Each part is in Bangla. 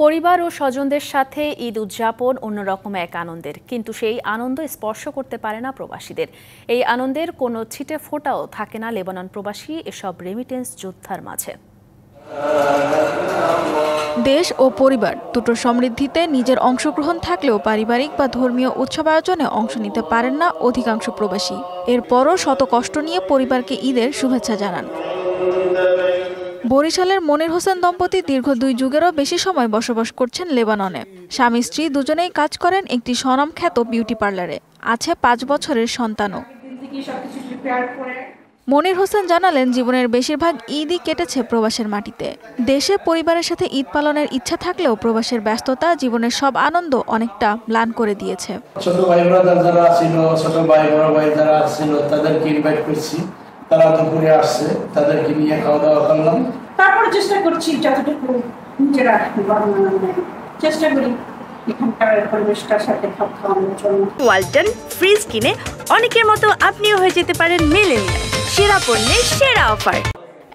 পরিবার ও স্বজনদের সাথে ঈদ উদযাপন অন্যরকম এক আনন্দের, কিন্তু সেই আনন্দ স্পর্শ করতে পারে না প্রবাসীদের। এই আনন্দের কোনো ছিটে ফোঁটাও থাকে না লেবানন প্রবাসী এসব রেমিটেন্স যোদ্ধার মাঝে। দেশ ও পরিবার দুটোর সমৃদ্ধিতে নিজের অংশগ্রহণ থাকলেও পারিবারিক বা ধর্মীয় উৎসব আয়োজনে অংশ নিতে পারেন না অধিকাংশ প্রবাসী। এরপরও শত কষ্ট নিয়ে পরিবারকে ঈদের শুভেচ্ছা জানান। বরিশালের মনির হোসেন দম্পতি দীর্ঘ 2 যুগেরও বেশি সময় বসবাস করছেন লেবাননে। স্বামী স্ত্রী দুজনেই কাজ করেন একটি স্বনামখ্যাত বিউটি পার্লারে। আছে 5 বছরের সন্তানও। মনির হোসেন জানালেন, জীবনের বেশিরভাগ ঈদই কেটেছে প্রবাসের মাটিতে। দেশে পরিবারের সাথে ঈদ পালনের ইচ্ছা থাকলেও প্রবাসের ব্যস্ততা জীবনের সব আনন্দ অনেকটা ম্লান করে দিয়েছে। ছোট ভাই ব্রাদার যারা ছিল, ছোট ভাই বড় ভাই যারা ছিল, তাদেরকে ইনভাইট করছি। তারা দুপুরে আসছে, তাদেরকে নিয়ে খাওয়া দাওয়া করলাম। তারপর চেষ্টা করছি যতটুকু নিজেরা চেষ্টা করি এখানকার পরিবেশটার সাথে খাপ খাওয়ানোর জন্য। ওয়ালটন ফ্রিজ কিনে অনেকের মতো আপনিও হয়ে যেতে পারেন মিলেনিয়াল। সেরা পণ্যের সেরা অফার।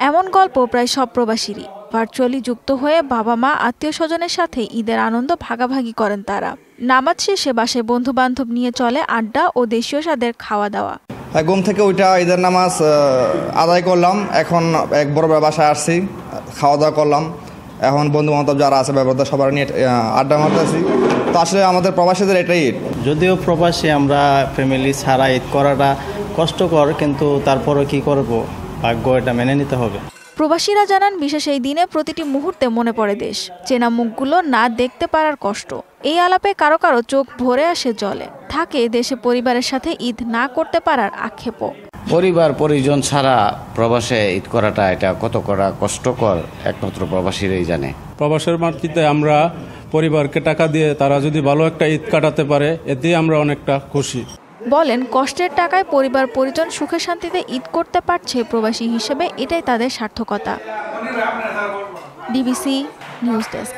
এমন গল্প প্রায় সব প্রবাসীরই। ভার্চুয়ালি যুক্ত হয়ে বাবা মা আত্মীয় স্বজনের সাথে ঈদের আনন্দ ভাগাভাগি করেন তারা। নামাজ শেষে বাসায় বন্ধু বান্ধব নিয়ে চলে আড্ডা ও দেশীয় স্বাদের খাওয়া দাওয়া। ঘুম থেকে ওইটা ঈদের নামাজ আদায় করলাম। এখন এক বড় বাসায় আসছি, খাওয়া দাওয়া করলাম। এখন বন্ধু বান্ধব যারা আছে ব্যাপারটা সবার নিয়ে আড্ডা মারতেছি। তো আসলে আমাদের প্রবাসীদের এটাই ঈদ। যদিও প্রবাসী আমরা ফ্যামিলি ছাড়া ঈদ করাটা কষ্টকর, কিন্তু তারপরও কি করব, ভাগ্য এটা মেনে নিতে হবে। প্রবাসীরা জানান, বিশেষ এই দিনে প্রতিটি মুহূর্তে মনে পড়ে দেশ। চেনা মুখগুলো না দেখতে পারার কষ্ট। এই আলাপে কারো কারো চোখ ভরে আসে জলে। থাকে দেশে পরিবারের সাথে ঈদ না করতে পারার আক্ষেপও। পরিবার পরিজন ছাড়া প্রবাসে ঈদ করাটা এটা কত করা কষ্টকর একমাত্র প্রবাসীরাই জানে। প্রবাসের মাটিতে আমরা পরিবারকে টাকা দিয়ে তারা যদি ভালো একটা ঈদ কাটাতে পারে, এতে আমরা অনেকটা খুশি। বলেন, কষ্টের টাকায় পরিবার পরিজন সুখে শান্তিতে ঈদ করতে পারছে প্রবাসী হিসেবে এটাই তাদের সার্থকতা। DBC news desk.